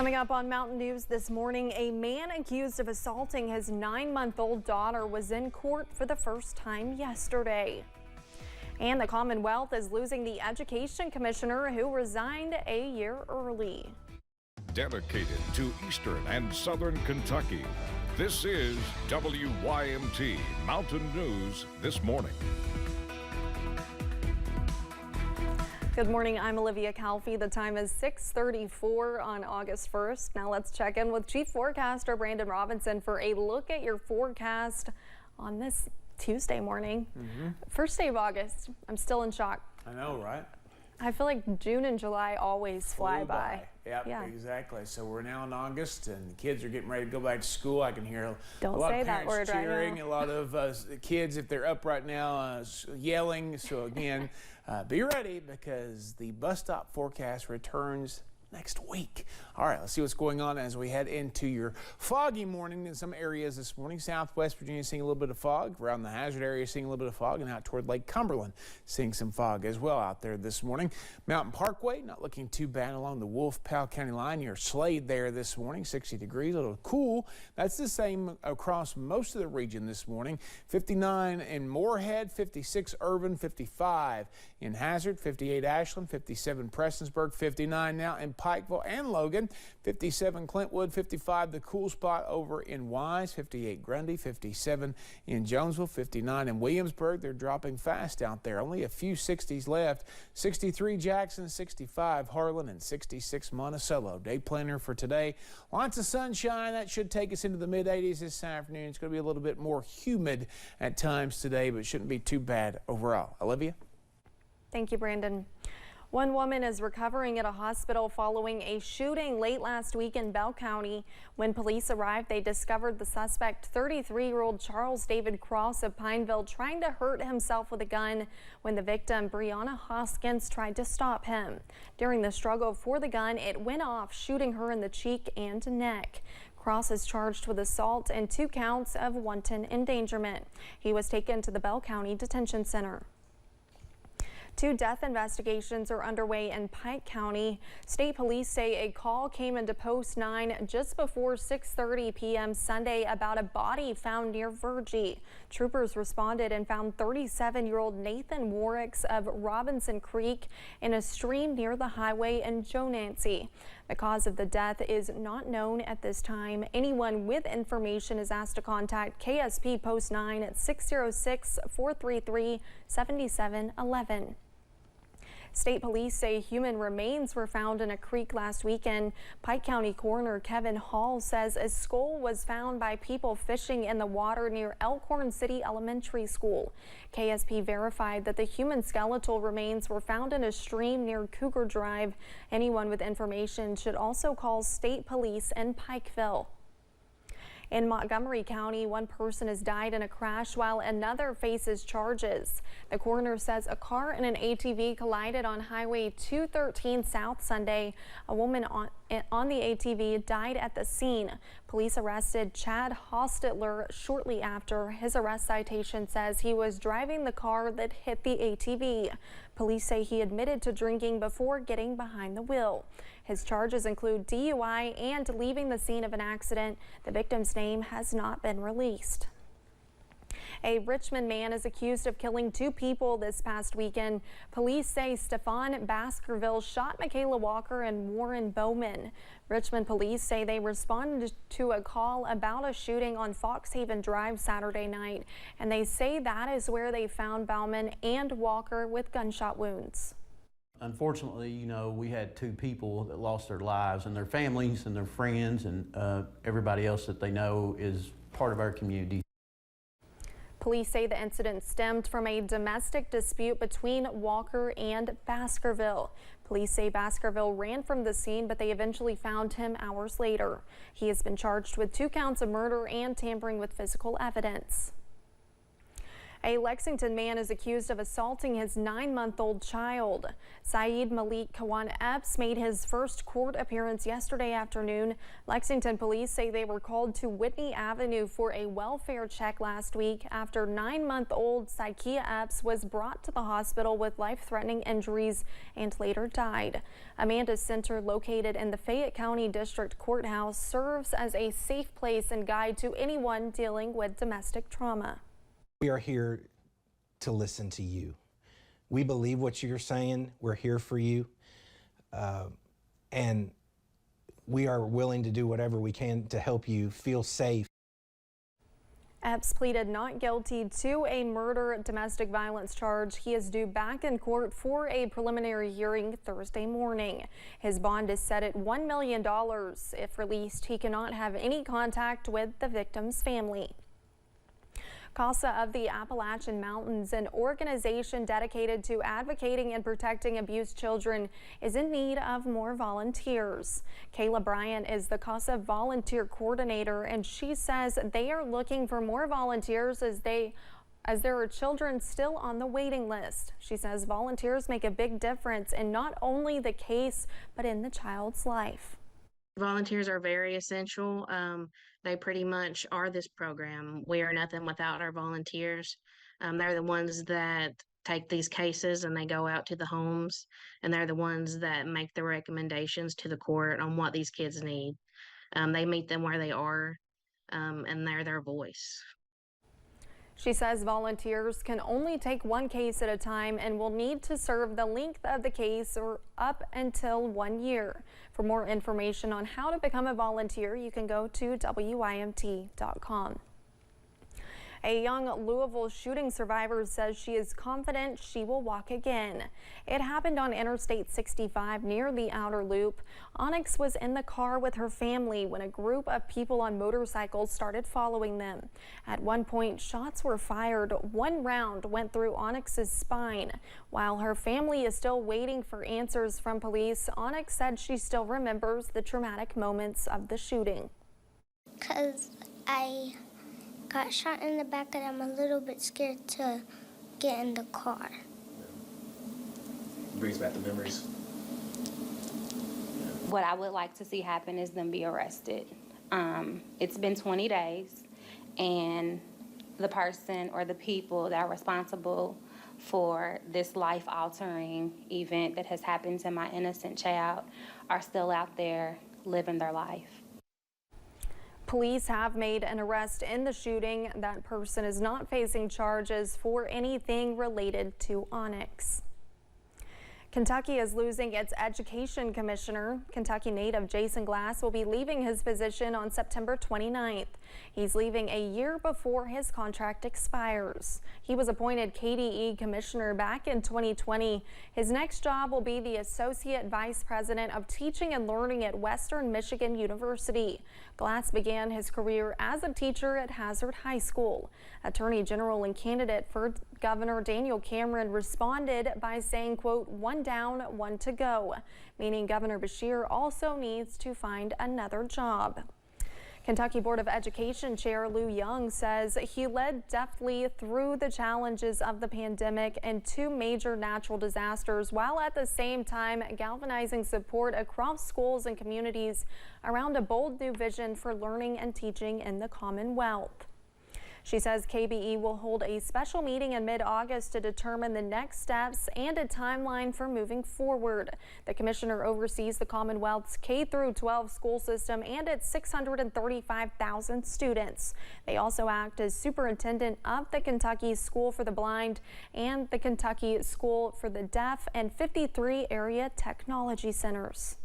Coming up on Mountain News this morning, a man accused of assaulting his 9-month-old daughter was in court for the first time yesterday. And the Commonwealth is losing the education commissioner who resigned a year early. Dedicated to Eastern and Southern Kentucky, this is WYMT Mountain News This Morning. Good morning, I'm Olivia Calfee. The time is 6:34 on August 1st. Now let's check in with Chief Forecaster Brandon Robinson for a look at your forecast on this Tuesday morning. First day of August. I'm still in shock. I know, right? I feel like June and July always fly by. Yep, yeah, exactly. So we're now in August, and the kids are getting ready to go back to school. I can hear a lot of parents cheering, a lot of kids, if they're up right now, yelling. So again, be ready because the bus stop forecast returns next week. All right, let's see what's going on as we head into your foggy morning in some areas this morning. Southwest Virginia seeing a little bit of fog. Around the Hazard area seeing a little bit of fog, and out toward Lake Cumberland seeing some fog as well out there this morning. Mountain Parkway not looking too bad along the Wolf-Powell County line near Slade there this morning. 60 degrees, a little cool. That's the same across most of the region this morning. 59 in Moorhead, 56 Irvin, 55 in Hazard, 58 Ashland, 57 Prestonsburg, 59 now in Pikeville and Logan, 57 Clintwood, 55 the cool spot over in Wise, 58 Grundy, 57 in Jonesville, 59 in Williamsburg. They're dropping fast out there. Only a few 60s left. 63 Jackson, 65 Harlan, and 66 Monticello. Day planner for today. Lots of sunshine. That should take us into the mid-80s this afternoon. It's going to be a little bit more humid at times today, but shouldn't be too bad overall. Olivia? Thank you, Brandon. One woman is recovering at a hospital following a shooting late last week in Bell County. When police arrived, they discovered the suspect, 33-year-old Charles David Cross of Pineville, trying to hurt himself with a gun when the victim, Brianna Hoskins, tried to stop him. During the struggle for the gun, it went off, shooting her in the cheek and neck. Cross is charged with assault and 2 counts of wanton endangerment. He was taken to the Bell County Detention Center. 2 death investigations are underway in Pike County. State police say a call came into Post 9 just before 6:30 p.m. Sunday about a body found near Virgie. Troopers responded and found 37-year-old Nathan Warricks of Robinson Creek in a stream near the highway in Joe Nancy. The cause of the death is not known at this time. Anyone with information is asked to contact KSP Post 9 at 606-433-7711. State police say human remains were found in a creek last weekend. Pike County Coroner Kevin Hall says a skull was found by people fishing in the water near Elkhorn City Elementary School. KSP verified that the human skeletal remains were found in a stream near Cougar Drive. Anyone with information should also call state police in Pikeville. In Montgomery County, 1 person has died in a crash while another faces charges. The coroner says a car and an ATV collided on Highway 213 South Sunday. A woman on the ATV died at the scene. Police arrested Chad Hostetler shortly after. His arrest citation says he was driving the car that hit the ATV. Police say he admitted to drinking before getting behind the wheel. His charges include DUI and leaving the scene of an accident. The victim's name has not been released. A Richmond man is accused of killing 2 people this past weekend. Police say Stefan Baskerville shot Michaela Walker and Warren Bowman. Richmond police say they responded to a call about a shooting on Foxhaven Drive Saturday night, and they say that is where they found Bowman and Walker with gunshot wounds. Unfortunately, you know, we had 2 people that lost their lives, and their families and their friends and everybody else that they know is part of our community. Police say the incident stemmed from a domestic dispute between Walker and Baskerville. Police say Baskerville ran from the scene, but they eventually found him hours later. He has been charged with 2 counts of murder and tampering with physical evidence. A Lexington man is accused of assaulting his 9-month-old child. Saeed Malik Kawan Epps made his first court appearance yesterday afternoon. Lexington police say they were called to Whitney Avenue for a welfare check last week after 9-month-old Saikia Epps was brought to the hospital with life-threatening injuries and later died. Amanda's Center, located in the Fayette County District Courthouse, serves as a safe place and guide to anyone dealing with domestic trauma. We are here to listen to you. We believe what you're saying. We're here for you. And we are willing to do whatever we can to help you feel safe. Epps pleaded not guilty to a murder domestic violence charge. He is due back in court for a preliminary hearing Thursday morning. His bond is set at $1 million. If released, he cannot have any contact with the victim's family. CASA of the Appalachian Mountains, an organization dedicated to advocating and protecting abused children, is in need of more volunteers. Kayla Bryant is the CASA volunteer coordinator, and she says they are looking for more volunteers as there are children still on the waiting list. She says volunteers make a big difference in not only the case, but in the child's life. Volunteers are very essential. They pretty much are this program. We are nothing without our volunteers. They're the ones that take these cases and they go out to the homes, and they're the ones that make the recommendations to the court on what these kids need. They meet them where they are, and they're their voice. She says volunteers can only take one case at a time and will need to serve the length of the case or up until 1 year. For more information on how to become a volunteer, you can go to WYMT.com. A young Louisville shooting survivor says she is confident she will walk again. It happened on Interstate 65 near the Outer Loop. Onyx was in the car with her family when a group of people on motorcycles started following them. At one point, shots were fired. One round went through Onyx's spine. While her family is still waiting for answers from police, Onyx said she still remembers the traumatic moments of the shooting. Because I got shot in the back and I'm a little bit scared to get in the car. Brings back the memories. What I would like to see happen is them be arrested. It's been 20 days, and the person or the people that are responsible for this life-altering event that has happened to my innocent child are still out there living their life. Police have made an arrest in the shooting. That person is not facing charges for anything related to Onyx. Kentucky is losing its education commissioner. Kentucky native Jason Glass will be leaving his position on September 29th. He's leaving a year before his contract expires. He was appointed KDE commissioner back in 2020. His next job will be the Associate Vice President of Teaching and Learning at Western Michigan University. Glass began his career as a teacher at Hazard High School. Attorney General and candidate for Governor Daniel Cameron responded by saying, quote, "One down, one to go," meaning Governor Beshear also needs to find another job. Kentucky Board of Education Chair Lou Young says he led deftly through the challenges of the pandemic and 2 major natural disasters, while at the same time galvanizing support across schools and communities around a bold new vision for learning and teaching in the Commonwealth. She says KBE will hold a special meeting in mid-August to determine the next steps and a timeline for moving forward. The commissioner oversees the Commonwealth's K-12 school system and its 635,000 students. They also act as superintendent of the Kentucky School for the Blind and the Kentucky School for the Deaf and 53 area technology centers.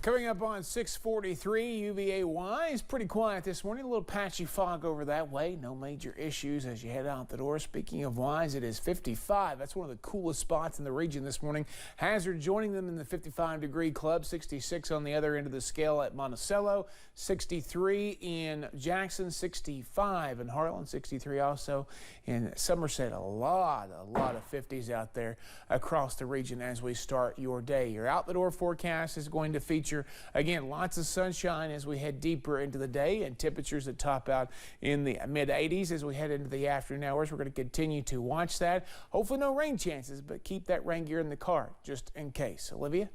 Coming up on 6:43, UVA-Y is pretty quiet this morning. A little patchy fog over that way. No major issues as you head out the door. Speaking of Y's, it is 55. That's one of the coolest spots in the region this morning. Hazard joining them in the 55-degree club. 66 on the other end of the scale at Monticello. 63 in Jackson. 65 in Harlan. 63 also in Somerset. A lot of 50s out there across the region as we start your day. Your out the door forecast is going to feature temperature. Again, lots of sunshine as we head deeper into the day, and temperatures that top out in the mid-80s as we head into the afternoon hours. We're going to continue to watch that. Hopefully no rain chances, but keep that rain gear in the car just in case. Olivia?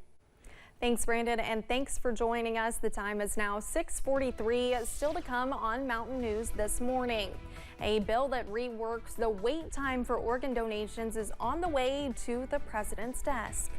Thanks, Brandon, and thanks for joining us. The time is now 6:43. Still to come on Mountain News this morning. A bill that reworks the wait time for organ donations is on the way to the president's desk.